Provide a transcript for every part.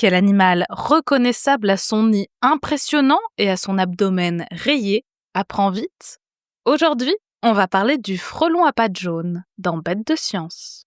Quel animal reconnaissable à son nid impressionnant et à son abdomen rayé apprend vite? Aujourd'hui, on va parler du frelon à pattes jaunes dans Bête de science.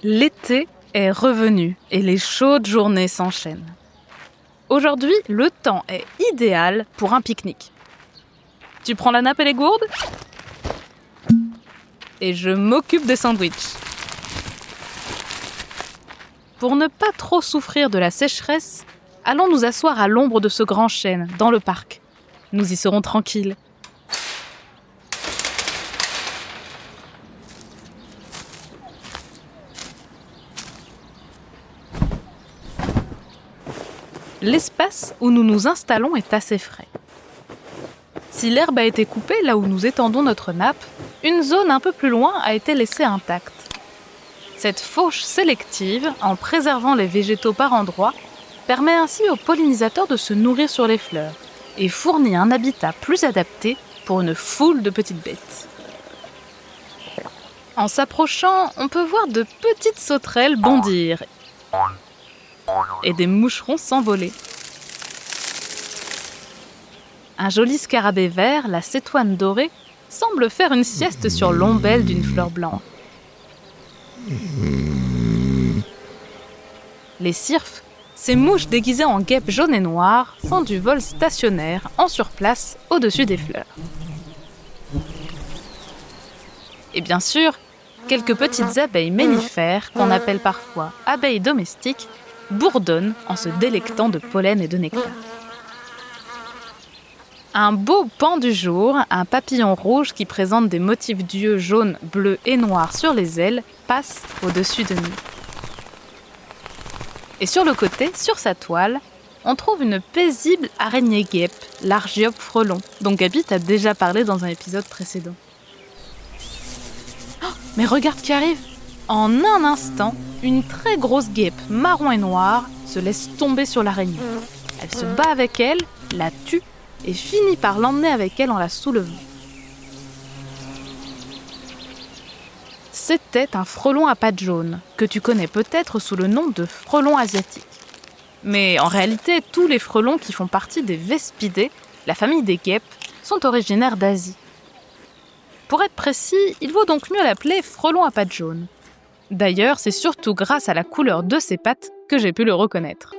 L'été est revenu et les chaudes journées s'enchaînent. Aujourd'hui, le temps est idéal pour un pique-nique. Tu prends la nappe et les gourdes ? Et je m'occupe des sandwichs. Pour ne pas trop souffrir de la sécheresse, allons nous asseoir à l'ombre de ce grand chêne, dans le parc. Nous y serons tranquilles. L'espace où nous nous installons est assez frais. Si l'herbe a été coupée là où nous étendons notre nappe, une zone un peu plus loin a été laissée intacte. Cette fauche sélective, en préservant les végétaux par endroits, permet ainsi aux pollinisateurs de se nourrir sur les fleurs et fournit un habitat plus adapté pour une foule de petites bêtes. En s'approchant, on peut voir de petites sauterelles bondir et des moucherons s'envoler. Un joli scarabée vert, la cétoine dorée, semble faire une sieste sur l'ombelle d'une fleur blanche. Les cirfes, ces mouches déguisées en guêpes jaunes et noires, font du vol stationnaire en surplace au-dessus des fleurs. Et bien sûr, quelques petites abeilles mellifères, qu'on appelle parfois abeilles domestiques, bourdonnent en se délectant de pollen et de nectar. Un beau pan du jour, un papillon rouge qui présente des motifs d'yeux jaunes, bleus et noirs sur les ailes, passe au-dessus de nous. Et sur le côté, sur sa toile, on trouve une paisible araignée-guêpe, l'Argiope frelon, dont Gabi t'a déjà parlé dans un épisode précédent. Oh, mais regarde qui arrive! En un instant, une très grosse guêpe marron et noire se laisse tomber sur l'araignée. Elle se bat avec elle, la tue et finit par l'emmener avec elle en la soulevant. C'était un frelon à pattes jaunes, que tu connais peut-être sous le nom de frelon asiatique. Mais en réalité, tous les frelons qui font partie des Vespidés, la famille des guêpes, sont originaires d'Asie. Pour être précis, il vaut donc mieux l'appeler frelon à pattes jaunes. D'ailleurs, c'est surtout grâce à la couleur de ses pattes que j'ai pu le reconnaître.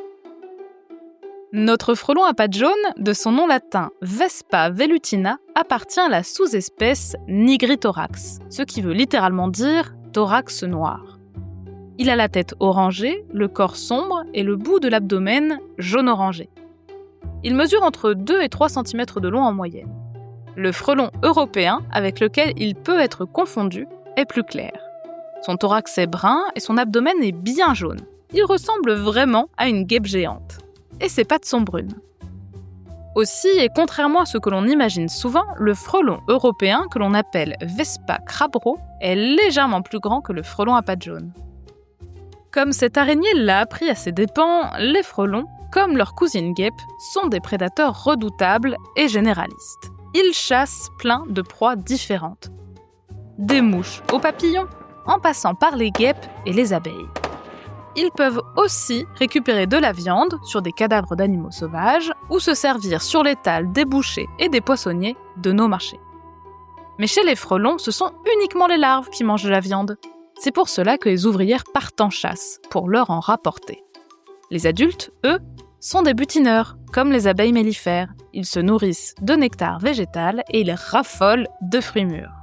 Notre frelon à pattes jaunes, de son nom latin Vespa velutina, appartient à la sous-espèce Nigrithorax, ce qui veut littéralement dire thorax noir. Il a la tête orangée, le corps sombre et le bout de l'abdomen jaune-orangé. Il mesure entre 2 et 3 cm de long en moyenne. Le frelon européen, avec lequel il peut être confondu, est plus clair. Son thorax est brun et son abdomen est bien jaune. Il ressemble vraiment à une guêpe géante. Et ses pattes sont brunes. Aussi, et contrairement à ce que l'on imagine souvent, le frelon européen, que l'on appelle Vespa crabro, est légèrement plus grand que le frelon à pattes jaunes. Comme cette araignée l'a appris à ses dépens, les frelons, comme leurs cousines guêpes, sont des prédateurs redoutables et généralistes. Ils chassent plein de proies différentes. Des mouches aux papillons, en passant par les guêpes et les abeilles. Ils peuvent aussi récupérer de la viande sur des cadavres d'animaux sauvages ou se servir sur l'étal des bouchers et des poissonniers de nos marchés. Mais chez les frelons, ce sont uniquement les larves qui mangent de la viande. C'est pour cela que les ouvrières partent en chasse, pour leur en rapporter. Les adultes, eux, sont des butineurs, comme les abeilles mellifères. Ils se nourrissent de nectar végétal et ils raffolent de fruits mûrs.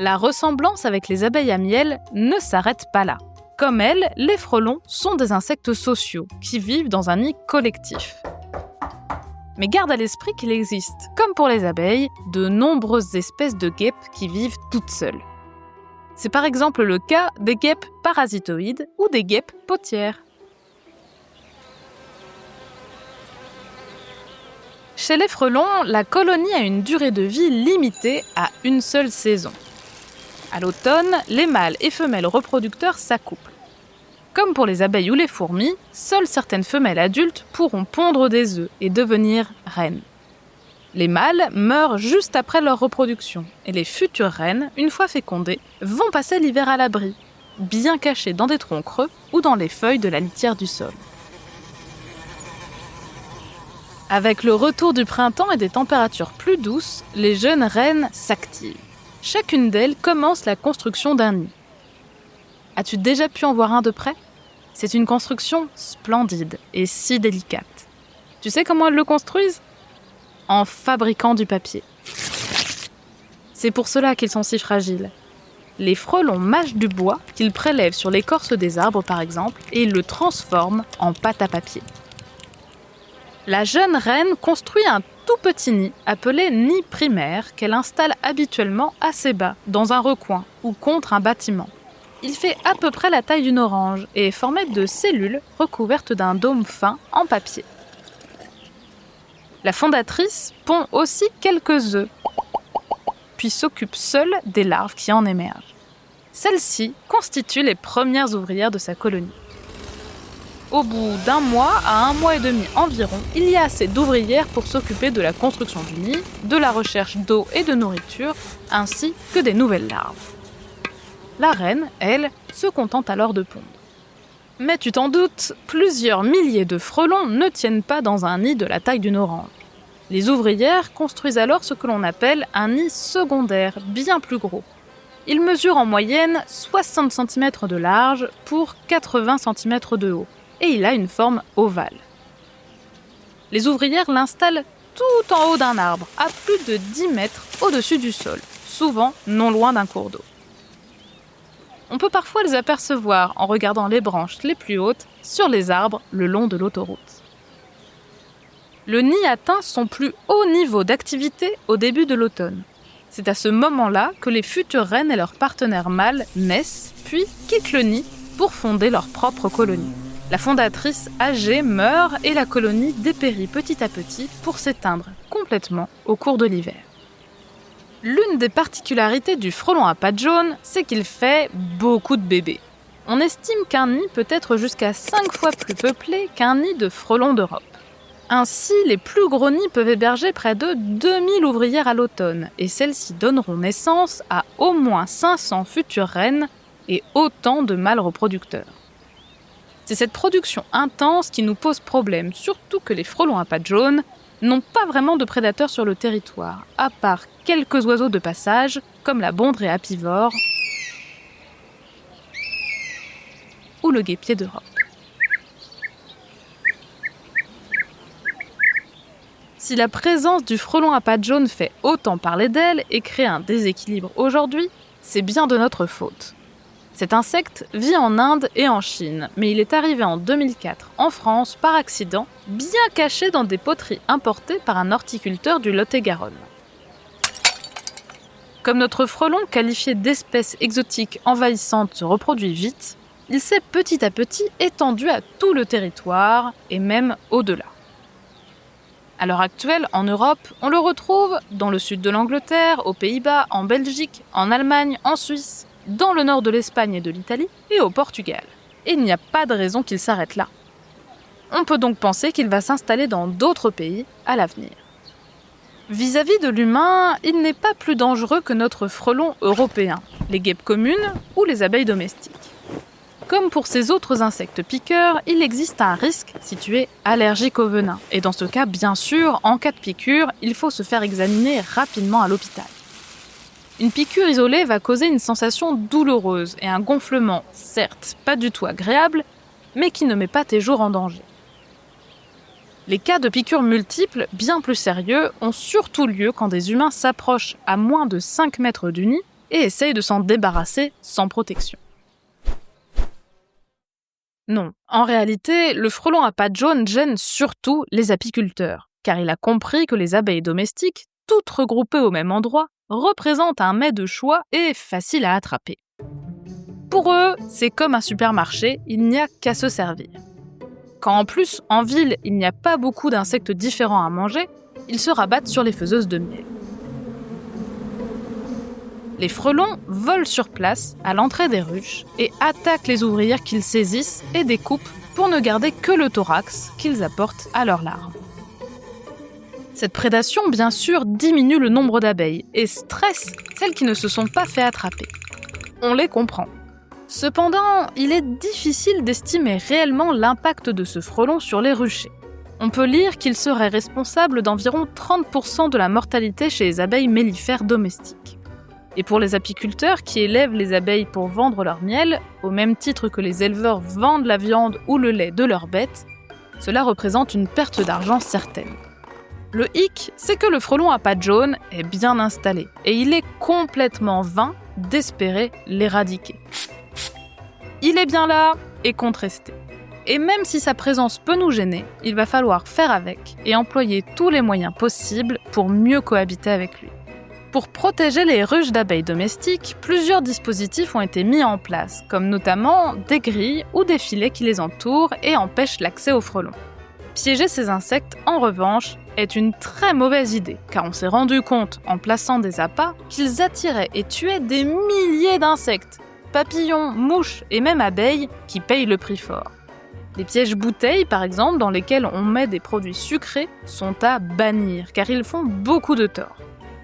La ressemblance avec les abeilles à miel ne s'arrête pas là. Comme elles, les frelons sont des insectes sociaux qui vivent dans un nid collectif. Mais garde à l'esprit qu'il existe, comme pour les abeilles, de nombreuses espèces de guêpes qui vivent toutes seules. C'est par exemple le cas des guêpes parasitoïdes ou des guêpes potières. Chez les frelons, la colonie a une durée de vie limitée à une seule saison. À l'automne, les mâles et femelles reproducteurs s'accouplent. Comme pour les abeilles ou les fourmis, seules certaines femelles adultes pourront pondre des œufs et devenir reines. Les mâles meurent juste après leur reproduction et les futures reines, une fois fécondées, vont passer l'hiver à l'abri, bien cachées dans des troncs creux ou dans les feuilles de la litière du sol. Avec le retour du printemps et des températures plus douces, les jeunes reines s'activent. Chacune d'elles commence la construction d'un nid. As-tu déjà pu en voir un de près ? C'est une construction splendide et si délicate. Tu sais comment elles le construisent ? En fabriquant du papier. C'est pour cela qu'ils sont si fragiles. Les frelons mâchent du bois qu'ils prélèvent sur l'écorce des arbres par exemple et ils le transforment en pâte à papier. La jeune reine construit un tout petit nid appelé nid primaire qu'elle installe habituellement assez bas, dans un recoin ou contre un bâtiment. Il fait à peu près la taille d'une orange et est formé de cellules recouvertes d'un dôme fin en papier. La fondatrice pond aussi quelques œufs, puis s'occupe seule des larves qui en émergent. Celles-ci constituent les premières ouvrières de sa colonie. Au bout d'un mois à un mois et demi environ, il y a assez d'ouvrières pour s'occuper de la construction du nid, de la recherche d'eau et de nourriture, ainsi que des nouvelles larves. La reine, elle, se contente alors de pondre. Mais tu t'en doutes, plusieurs milliers de frelons ne tiennent pas dans un nid de la taille d'une orange. Les ouvrières construisent alors ce que l'on appelle un nid secondaire, bien plus gros. Il mesure en moyenne 60 cm de large pour 80 cm de haut, et il a une forme ovale. Les ouvrières l'installent tout en haut d'un arbre, à plus de 10 mètres au-dessus du sol, souvent non loin d'un cours d'eau. On peut parfois les apercevoir en regardant les branches les plus hautes sur les arbres le long de l'autoroute. Le nid atteint son plus haut niveau d'activité au début de l'automne. C'est à ce moment-là que les futures reines et leurs partenaires mâles naissent, puis quittent le nid pour fonder leur propre colonie. La fondatrice âgée meurt et la colonie dépérit petit à petit pour s'éteindre complètement au cours de l'hiver. L'une des particularités du frelon à pattes jaunes, c'est qu'il fait beaucoup de bébés. On estime qu'un nid peut être jusqu'à 5 fois plus peuplé qu'un nid de frelons d'Europe. Ainsi, les plus gros nids peuvent héberger près de 2000 ouvrières à l'automne, et celles-ci donneront naissance à au moins 500 futures reines et autant de mâles reproducteurs. C'est cette production intense qui nous pose problème, surtout que les frelons à pattes jaunes n'ont pas vraiment de prédateurs sur le territoire, à part quelques oiseaux de passage, comme la bondrée apivore ou le guêpier d'Europe. Si la présence du frelon à pattes jaunes fait autant parler d'elle et crée un déséquilibre aujourd'hui, c'est bien de notre faute. Cet insecte vit en Inde et en Chine, mais il est arrivé en 2004 en France par accident, bien caché dans des poteries importées par un horticulteur du Lot-et-Garonne. Comme notre frelon, qualifié d'espèce exotique envahissante, se reproduit vite, il s'est petit à petit étendu à tout le territoire et même au-delà. À l'heure actuelle, en Europe, on le retrouve dans le sud de l'Angleterre, aux Pays-Bas, en Belgique, en Allemagne, en Suisse, dans le nord de l'Espagne et de l'Italie, et au Portugal. Et il n'y a pas de raison qu'il s'arrête là. On peut donc penser qu'il va s'installer dans d'autres pays à l'avenir. Vis-à-vis de l'humain, il n'est pas plus dangereux que notre frelon européen, les guêpes communes ou les abeilles domestiques. Comme pour ces autres insectes piqueurs, il existe un risque si tu es allergique au venin. Et dans ce cas, bien sûr, en cas de piqûre, il faut se faire examiner rapidement à l'hôpital. Une piqûre isolée va causer une sensation douloureuse et un gonflement, certes pas du tout agréable, mais qui ne met pas tes jours en danger. Les cas de piqûres multiples, bien plus sérieux, ont surtout lieu quand des humains s'approchent à moins de 5 mètres du nid et essayent de s'en débarrasser sans protection. Non, en réalité, le frelon à pattes jaunes gêne surtout les apiculteurs, car il a compris que les abeilles domestiques, toutes regroupées au même endroit, représentent un mets de choix et facile à attraper. Pour eux, c'est comme un supermarché, il n'y a qu'à se servir. Quand en plus, en ville, il n'y a pas beaucoup d'insectes différents à manger, ils se rabattent sur les faiseuses de miel. Les frelons volent sur place, à l'entrée des ruches, et attaquent les ouvrières qu'ils saisissent et découpent pour ne garder que le thorax qu'ils apportent à leurs larves. Cette prédation, bien sûr, diminue le nombre d'abeilles et stresse celles qui ne se sont pas fait attraper. On les comprend. Cependant, il est difficile d'estimer réellement l'impact de ce frelon sur les ruchers. On peut lire qu'il serait responsable d'environ 30% de la mortalité chez les abeilles mellifères domestiques. Et pour les apiculteurs qui élèvent les abeilles pour vendre leur miel, au même titre que les éleveurs vendent la viande ou le lait de leurs bêtes, cela représente une perte d'argent certaine. Le hic, c'est que le frelon à pattes jaunes est bien installé, et il est complètement vain d'espérer l'éradiquer. Il est bien là et compte rester. Et même si sa présence peut nous gêner, il va falloir faire avec et employer tous les moyens possibles pour mieux cohabiter avec lui. Pour protéger les ruches d'abeilles domestiques, plusieurs dispositifs ont été mis en place, comme notamment des grilles ou des filets qui les entourent et empêchent l'accès aux frelons. Piéger ces insectes, en revanche, est une très mauvaise idée, car on s'est rendu compte, en plaçant des appâts, qu'ils attiraient et tuaient des milliers d'insectes, papillons, mouches et même abeilles, qui payent le prix fort. Les pièges bouteilles, par exemple, dans lesquels on met des produits sucrés, sont à bannir, car ils font beaucoup de tort.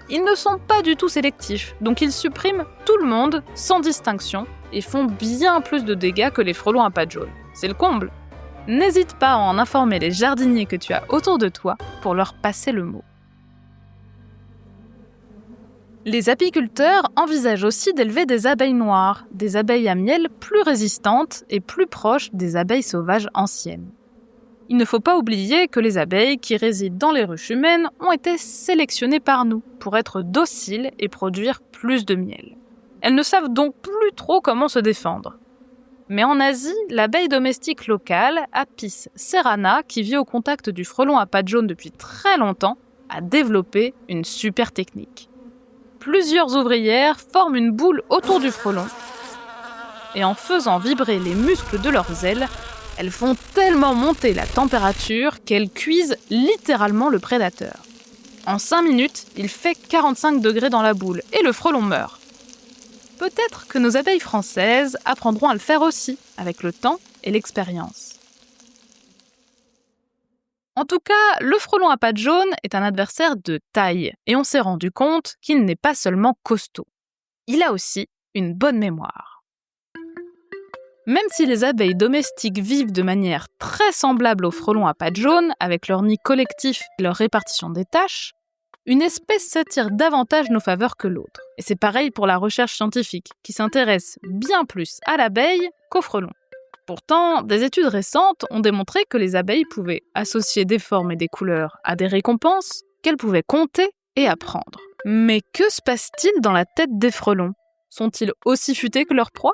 Ils ne sont pas du tout sélectifs, donc ils suppriment tout le monde, sans distinction, et font bien plus de dégâts que les frelons à pattes jaunes. C'est le comble. N'hésite pas à en informer les jardiniers que tu as autour de toi pour leur passer le mot. Les apiculteurs envisagent aussi d'élever des abeilles noires, des abeilles à miel plus résistantes et plus proches des abeilles sauvages anciennes. Il ne faut pas oublier que les abeilles qui résident dans les ruches humaines ont été sélectionnées par nous pour être dociles et produire plus de miel. Elles ne savent donc plus trop comment se défendre. Mais en Asie, l'abeille domestique locale, Apis cerana, qui vit au contact du frelon à pattes jaunes depuis très longtemps, a développé une super technique. Plusieurs ouvrières forment une boule autour du frelon et en faisant vibrer les muscles de leurs ailes, elles font tellement monter la température qu'elles cuisent littéralement le prédateur. En 5 minutes, il fait 45 degrés dans la boule et le frelon meurt. Peut-être que nos abeilles françaises apprendront à le faire aussi, avec le temps et l'expérience. En tout cas, le frelon à pattes jaunes est un adversaire de taille, et on s'est rendu compte qu'il n'est pas seulement costaud. Il a aussi une bonne mémoire. Même si les abeilles domestiques vivent de manière très semblable aux frelons à pattes jaunes, avec leur nid collectif et leur répartition des tâches, une espèce s'attire davantage nos faveurs que l'autre. Et c'est pareil pour la recherche scientifique, qui s'intéresse bien plus à l'abeille qu'au frelon. Pourtant, des études récentes ont démontré que les abeilles pouvaient associer des formes et des couleurs à des récompenses, qu'elles pouvaient compter et apprendre. Mais que se passe-t-il dans la tête des frelons ? Sont-ils aussi futés que leurs proies ?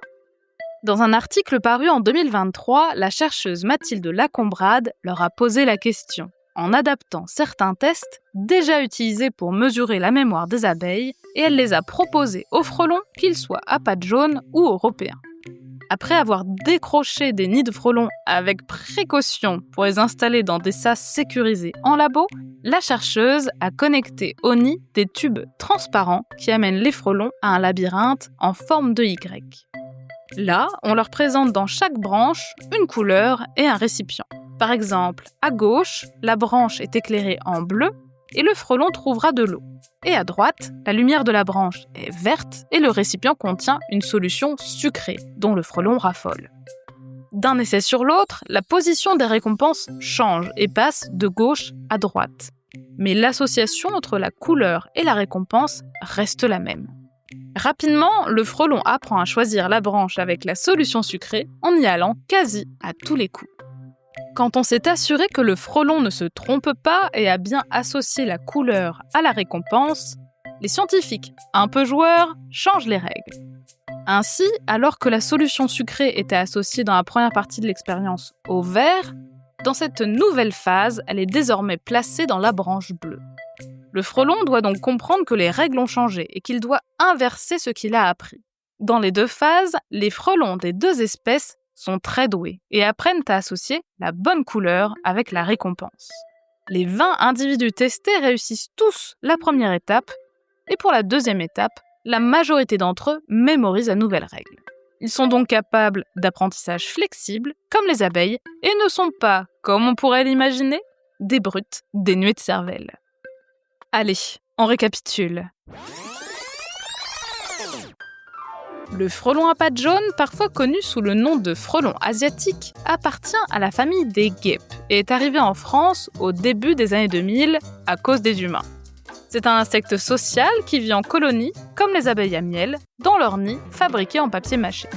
Dans un article paru en 2023, la chercheuse Mathilde Lacombrade leur a posé la question, en adaptant certains tests déjà utilisés pour mesurer la mémoire des abeilles, et elle les a proposés aux frelons, qu'ils soient à pattes jaunes ou européens. Après avoir décroché des nids de frelons avec précaution pour les installer dans des sas sécurisés en labo, la chercheuse a connecté au nid des tubes transparents qui amènent les frelons à un labyrinthe en forme de Y. Là, on leur présente dans chaque branche une couleur et un récipient. Par exemple, à gauche, la branche est éclairée en bleu et le frelon trouvera de l'eau. Et à droite, la lumière de la branche est verte et le récipient contient une solution sucrée dont le frelon raffole. D'un essai sur l'autre, la position des récompenses change et passe de gauche à droite. Mais l'association entre la couleur et la récompense reste la même. Rapidement, le frelon apprend à choisir la branche avec la solution sucrée en y allant quasi à tous les coups. Quand on s'est assuré que le frelon ne se trompe pas et a bien associé la couleur à la récompense, les scientifiques, un peu joueurs, changent les règles. Ainsi, alors que la solution sucrée était associée dans la première partie de l'expérience au vert, dans cette nouvelle phase, elle est désormais placée dans la branche bleue. Le frelon doit donc comprendre que les règles ont changé et qu'il doit inverser ce qu'il a appris. Dans les deux phases, les frelons des deux espèces sont très doués et apprennent à associer la bonne couleur avec la récompense. Les 20 individus testés réussissent tous la première étape, et pour la deuxième étape, la majorité d'entre eux mémorisent la nouvelle règle. Ils sont donc capables d'apprentissage flexible, comme les abeilles, et ne sont pas, comme on pourrait l'imaginer, des brutes dénuées de cervelle. Allez, on récapitule. Le frelon à pattes jaunes, parfois connu sous le nom de frelon asiatique, appartient à la famille des guêpes et est arrivé en France au début des années 2000 à cause des humains. C'est un insecte social qui vit en colonie, comme les abeilles à miel, dans leur nid fabriqué en papier mâché.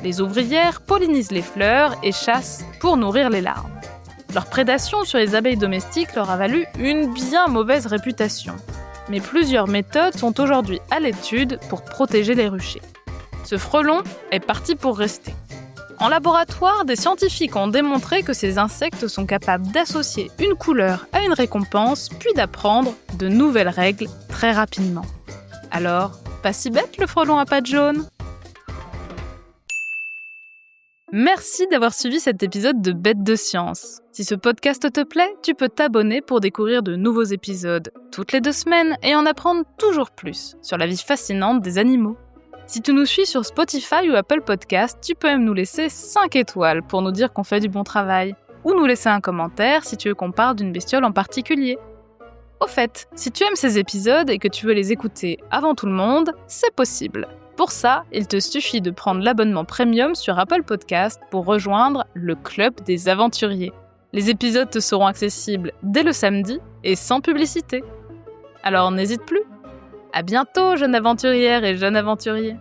Les ouvrières pollinisent les fleurs et chassent pour nourrir les larves. Leur prédation sur les abeilles domestiques leur a valu une bien mauvaise réputation. Mais plusieurs méthodes sont aujourd'hui à l'étude pour protéger les ruchers. Ce frelon est parti pour rester. En laboratoire, des scientifiques ont démontré que ces insectes sont capables d'associer une couleur à une récompense, puis d'apprendre de nouvelles règles très rapidement. Alors, pas si bête le frelon à pattes jaunes ? Merci d'avoir suivi cet épisode de Bêtes de Science. Si ce podcast te plaît, tu peux t'abonner pour découvrir de nouveaux épisodes toutes les 2 semaines et en apprendre toujours plus sur la vie fascinante des animaux. Si tu nous suis sur Spotify ou Apple Podcast, tu peux même nous laisser 5 étoiles pour nous dire qu'on fait du bon travail, ou nous laisser un commentaire si tu veux qu'on parle d'une bestiole en particulier. Au fait, si tu aimes ces épisodes et que tu veux les écouter avant tout le monde, c'est possible. Pour ça, il te suffit de prendre l'abonnement premium sur Apple Podcast pour rejoindre le club des aventuriers. Les épisodes te seront accessibles dès le samedi et sans publicité. Alors n'hésite plus. À bientôt, jeune aventurière et jeune aventurier.